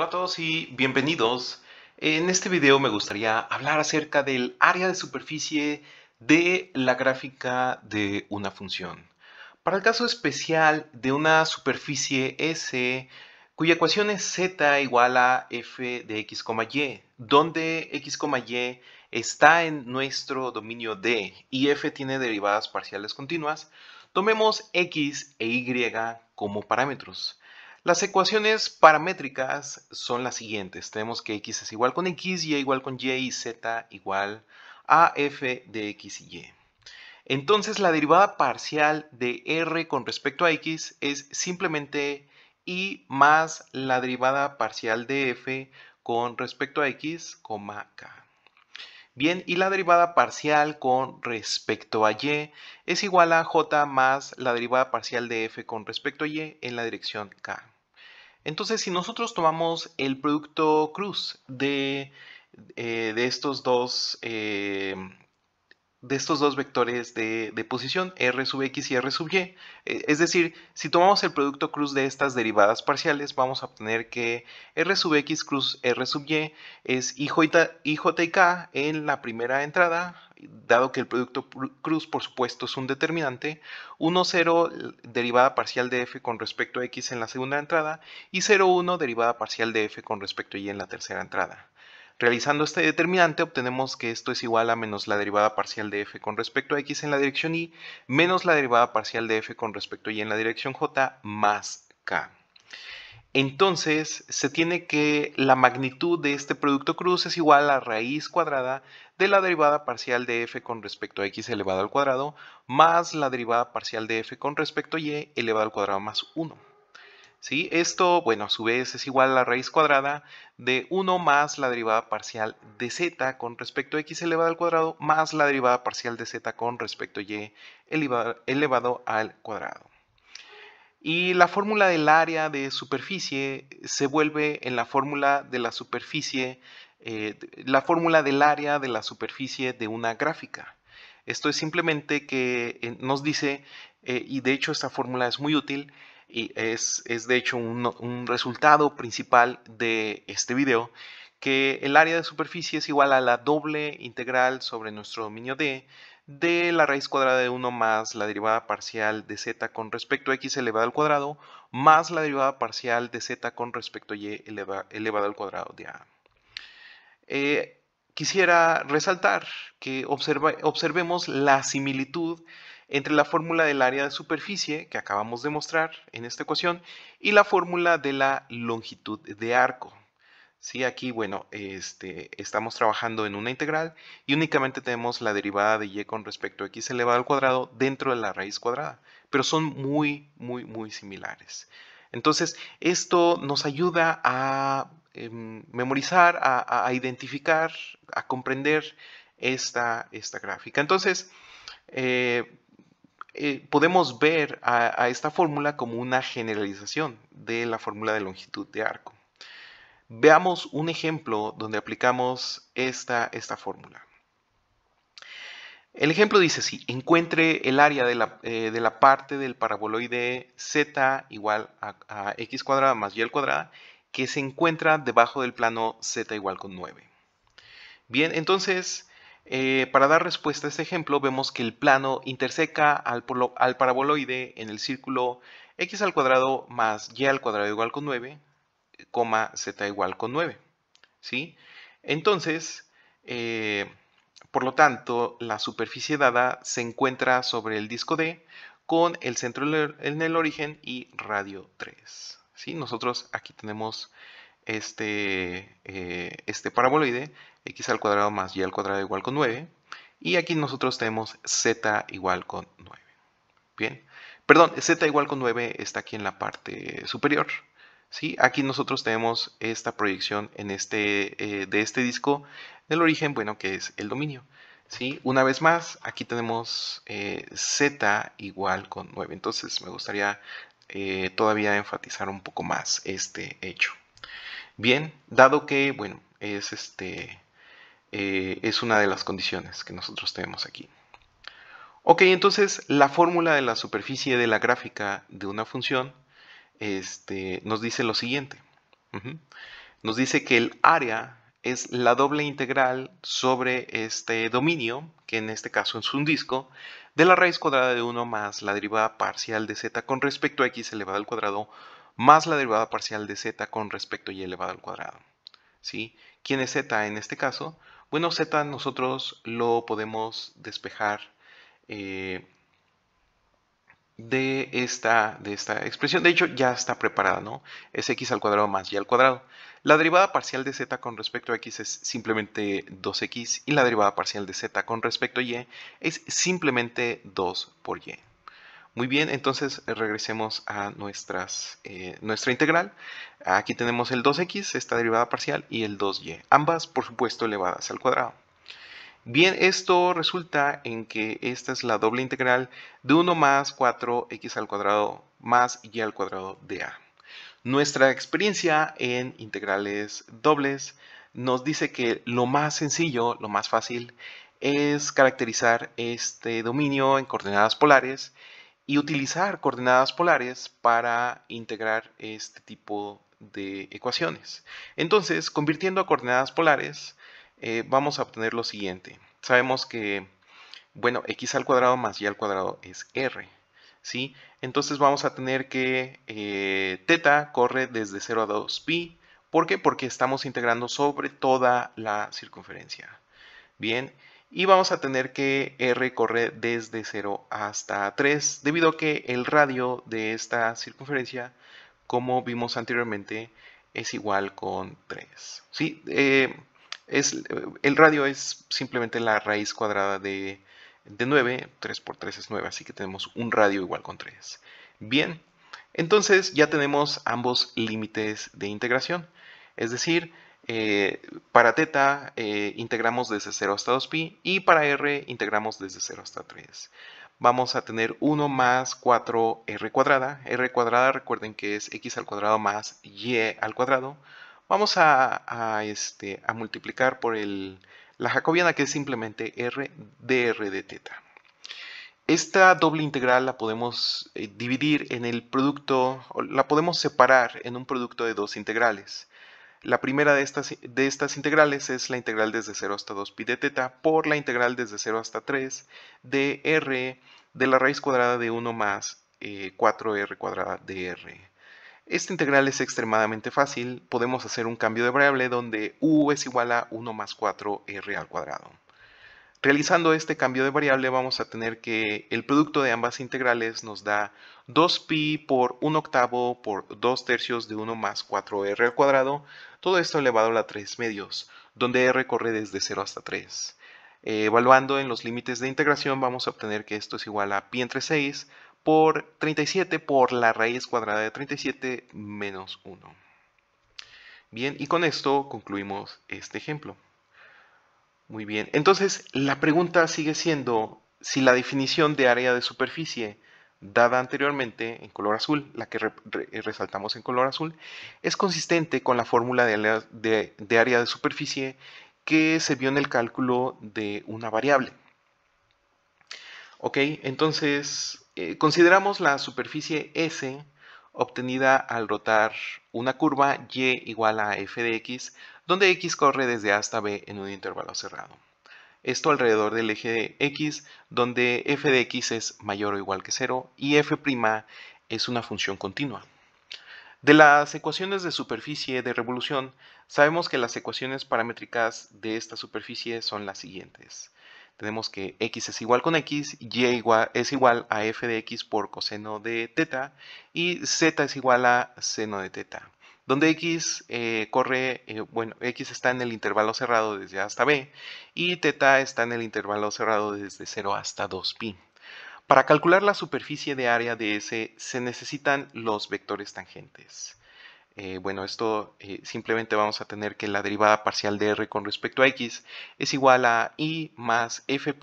Hola a todos y bienvenidos. En este video me gustaría hablar acerca del área de superficie de la gráfica de una función. Para el caso especial de una superficie S cuya ecuación es z igual a f de x, y, donde x, y está en nuestro dominio D y f tiene derivadas parciales continuas, tomemos x e y como parámetros. Las ecuaciones paramétricas son las siguientes. Tenemos que x es igual con x, y igual con y z igual a f de x y y. Entonces la derivada parcial de r con respecto a x es simplemente y más la derivada parcial de f con respecto a x, k. Bien, y la derivada parcial con respecto a y es igual a j más la derivada parcial de f con respecto a y en la dirección k. Entonces, si nosotros tomamos el producto cruz de estos dos vectores de posición, r sub x y r sub y, es decir, si tomamos el producto cruz de estas derivadas parciales, vamos a obtener que r sub x cruz r sub y es ij y k en la primera entrada, dado que el producto cruz, por supuesto, es un determinante, 1, 0, derivada parcial de f con respecto a x en la segunda entrada, y 0, 1, derivada parcial de f con respecto a y en la tercera entrada. Realizando este determinante obtenemos que esto es igual a menos la derivada parcial de f con respecto a x en la dirección y menos la derivada parcial de f con respecto a y en la dirección j más k. Entonces se tiene que la magnitud de este producto cruz es igual a la raíz cuadrada de la derivada parcial de f con respecto a x elevado al cuadrado más la derivada parcial de f con respecto a y elevado al cuadrado más 1. ¿Sí? Esto, bueno, a su vez es igual a la raíz cuadrada de 1 más la derivada parcial de z con respecto a x elevado al cuadrado más la derivada parcial de z con respecto a y elevado al cuadrado. Y la fórmula del área de superficie se vuelve en la fórmula de la superficie, la fórmula del área de la superficie de una gráfica. Esto es simplemente que nos dice, y de hecho esta fórmula es muy útil, y es de hecho un resultado principal de este video, que el área de superficie es igual a la doble integral sobre nuestro dominio D de la raíz cuadrada de 1 más la derivada parcial de z con respecto a x elevado al cuadrado más la derivada parcial de z con respecto a y elevado al cuadrado de a. Quisiera resaltar que observemos la similitud entre la fórmula del área de superficie que acabamos de mostrar en esta ecuación y la fórmula de la longitud de arco. Sí, aquí, bueno, estamos trabajando en una integral y únicamente tenemos la derivada de y con respecto a x elevado al cuadrado dentro de la raíz cuadrada, pero son muy, muy, muy similares. Entonces, esto nos ayuda a memorizar, a identificar, a comprender esta gráfica. Entonces, eh, podemos ver a esta fórmula como una generalización de la fórmula de longitud de arco. Veamos un ejemplo donde aplicamos esta fórmula. El ejemplo dice así: encuentre el área de la parte del paraboloide z igual a x cuadrada más y al cuadrada que se encuentra debajo del plano z igual con 9. Bien, entonces, para dar respuesta a este ejemplo, vemos que el plano interseca al paraboloide en el círculo x al cuadrado más y al cuadrado igual con 9, z igual con 9. ¿Sí? Entonces, por lo tanto, la superficie dada se encuentra sobre el disco D con el centro en el origen y radio 3. ¿Sí? Nosotros aquí tenemos este paraboloide, x al cuadrado más y al cuadrado igual con 9. Y aquí nosotros tenemos z igual con 9. Bien. Perdón, z igual con 9 está aquí en la parte superior. ¿Sí? Aquí nosotros tenemos esta proyección en de este disco del origen, bueno, que es el dominio. ¿Sí? Una vez más, aquí tenemos z igual con 9. Entonces me gustaría todavía enfatizar un poco más este hecho. Bien, dado que, bueno, es una de las condiciones que nosotros tenemos aquí. Ok, entonces la fórmula de la superficie de la gráfica de una función nos dice lo siguiente. Nos dice que el área es la doble integral sobre este dominio, que en este caso es un disco, de la raíz cuadrada de 1 más la derivada parcial de z con respecto a x elevado al cuadrado más la derivada parcial de z con respecto a y elevado al cuadrado. ¿Sí? ¿Quién es z en este caso? Bueno, z nosotros lo podemos despejar eh, de esta expresión. De hecho, ya está preparada, ¿no? Es x al cuadrado más y al cuadrado. La derivada parcial de z con respecto a x es simplemente 2x y la derivada parcial de z con respecto a y es simplemente 2 por y. Muy bien, entonces regresemos a nuestra integral. Aquí tenemos el 2x, esta derivada parcial, y el 2y, ambas por supuesto elevadas al cuadrado. Bien, esto resulta en que esta es la doble integral de 1 más 4x al cuadrado más y al cuadrado de a. Nuestra experiencia en integrales dobles nos dice que lo más sencillo, lo más fácil, es caracterizar este dominio en coordenadas polares y utilizar coordenadas polares para integrar este tipo de ecuaciones. Entonces, convirtiendo a coordenadas polares, vamos a obtener lo siguiente. Sabemos que, bueno, x al cuadrado más y al cuadrado es r, ¿sí? Entonces vamos a tener que teta corre desde 0 a 2pi. ¿Por qué? Porque estamos integrando sobre toda la circunferencia. Bien, y vamos a tener que r corre desde 0 hasta 3, debido a que el radio de esta circunferencia, como vimos anteriormente, es igual con 3. ¿Sí? El radio es simplemente la raíz cuadrada de 9, 3 por 3 es 9, así que tenemos un radio igual con 3. Bien, entonces ya tenemos ambos límites de integración, es decir, para teta integramos desde 0 hasta 2pi y para r integramos desde 0 hasta 3. Vamos a tener 1 más 4r cuadrada. R cuadrada, recuerden que es x al cuadrado más y al cuadrado. Vamos a multiplicar por la jacobiana, que es simplemente r de teta. Esta doble integral la podemos dividir en el producto, o la podemos separar en un producto de dos integrales. La primera de estas integrales es la integral desde 0 hasta 2pi de teta por la integral desde 0 hasta 3 de r de la raíz cuadrada de 1 más 4r cuadrada de r. Esta integral es extremadamente fácil. Podemos hacer un cambio de variable donde u es igual a 1 más 4r al cuadrado. Realizando este cambio de variable vamos a tener que el producto de ambas integrales nos da 2pi por 1 octavo por 2 tercios de 1 más 4r al cuadrado, todo esto elevado a la 3 medios, donde r corre desde 0 hasta 3. Evaluando en los límites de integración vamos a obtener que esto es igual a pi entre 6 por 37 por la raíz cuadrada de 37 menos 1. Bien, y con esto concluimos este ejemplo. Muy bien, entonces la pregunta sigue siendo si la definición de área de superficie dada anteriormente en color azul, la que resaltamos en color azul, es consistente con la fórmula de área de superficie que se vio en el cálculo de una variable. Ok, entonces consideramos la superficie S obtenida al rotar una curva y igual a f de x, donde x corre desde a hasta b en un intervalo cerrado. Esto alrededor del eje de x, donde f de x es mayor o igual que 0 y f' es una función continua. De las ecuaciones de superficie de revolución, sabemos que las ecuaciones paramétricas de esta superficie son las siguientes. Tenemos que x es igual con x, y es igual a f de x por coseno de teta y z es igual a seno de teta, donde x x está en el intervalo cerrado desde a hasta b y teta está en el intervalo cerrado desde 0 hasta 2pi. Para calcular la superficie de área de S se necesitan los vectores tangentes. Esto simplemente vamos a tener que la derivada parcial de r con respecto a x es igual a i más f'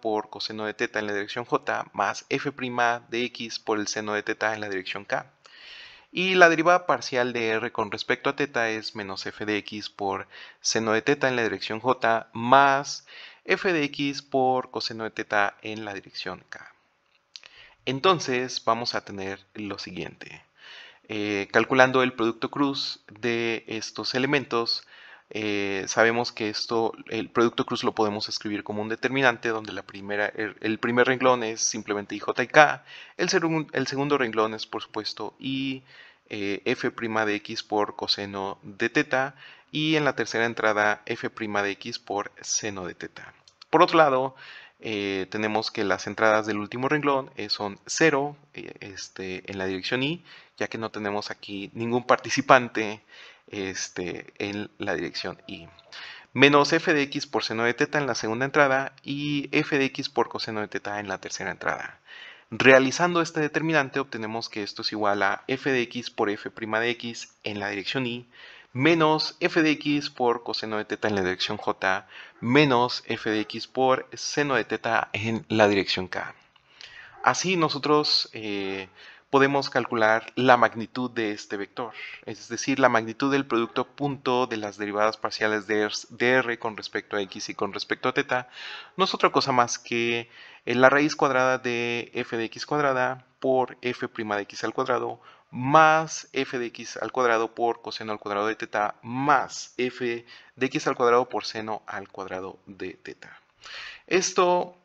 por coseno de teta en la dirección j más f' de x por el seno de teta en la dirección k. Y la derivada parcial de r con respecto a teta es menos f de x por seno de teta en la dirección j más f de x por coseno de teta en la dirección k. Entonces vamos a tener lo siguiente. Calculando el producto cruz de estos elementos, sabemos que el producto cruz lo podemos escribir como un determinante donde el primer renglón es simplemente ij y k, el segundo renglón es por supuesto f' de x por coseno de teta, y en la tercera entrada f' de x por seno de teta. Por otro lado, tenemos que las entradas del último renglón son 0 en la dirección y, ya que no tenemos aquí ningún participante en la dirección y. Menos f de x por seno de teta en la segunda entrada y f de x por coseno de teta en la tercera entrada. Realizando este determinante obtenemos que esto es igual a f de x por f' de x en la dirección y menos f de x por coseno de teta en la dirección j menos f de x por seno de teta en la dirección k. Así nosotros podemos calcular la magnitud de este vector, es decir, la magnitud del producto punto de las derivadas parciales de r con respecto a x y con respecto a teta. No es otra cosa más que la raíz cuadrada de f de x cuadrada por f' de x al cuadrado más f de x al cuadrado por coseno al cuadrado de teta más f de x al cuadrado por seno al cuadrado de teta. Esto,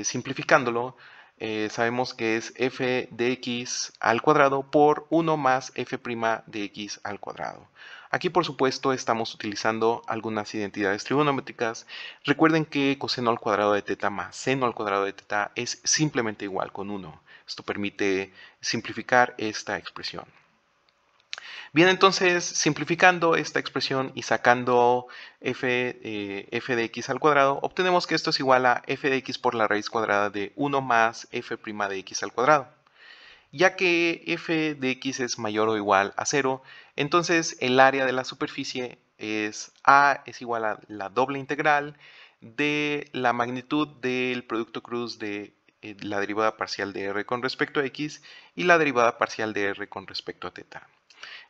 simplificándolo, sabemos que es f de x al cuadrado por 1 más f' de x al cuadrado. Aquí, por supuesto, estamos utilizando algunas identidades trigonométricas. Recuerden que coseno al cuadrado de teta más seno al cuadrado de teta es simplemente igual con 1. Esto permite simplificar esta expresión. Bien, entonces, simplificando esta expresión y sacando f de x al cuadrado, obtenemos que esto es igual a f de x por la raíz cuadrada de 1 más f' de x al cuadrado. Ya que f de x es mayor o igual a 0, entonces el área de la superficie es igual a la doble integral de la magnitud del producto cruz de la derivada parcial de r con respecto a x y la derivada parcial de r con respecto a teta.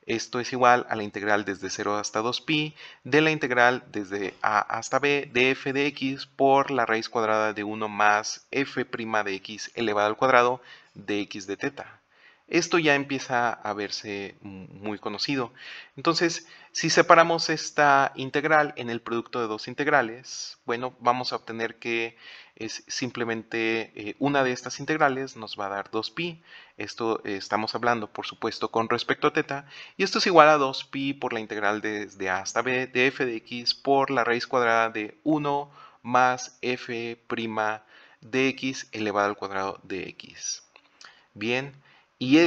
Esto es igual a la integral desde 0 hasta 2pi de la integral desde a hasta b de f de x por la raíz cuadrada de 1 más f' de x elevado al cuadrado de x de teta. Esto ya empieza a verse muy conocido. Entonces, si separamos esta integral en el producto de dos integrales, bueno, vamos a obtener que es simplemente una de estas integrales nos va a dar 2pi. Esto estamos hablando, por supuesto, con respecto a teta. Y esto es igual a 2pi por la integral desde a hasta b de f de x por la raíz cuadrada de 1 más f' de x elevado al cuadrado de x. Bien, y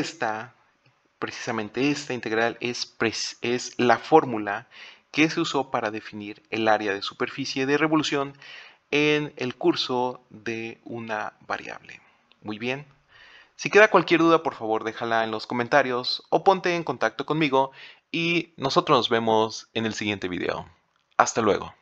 precisamente esta integral es la fórmula que se usó para definir el área de superficie de revolución en el curso de una variable. Muy bien. Si queda cualquier duda, por favor déjala en los comentarios o ponte en contacto conmigo y nosotros nos vemos en el siguiente video. Hasta luego.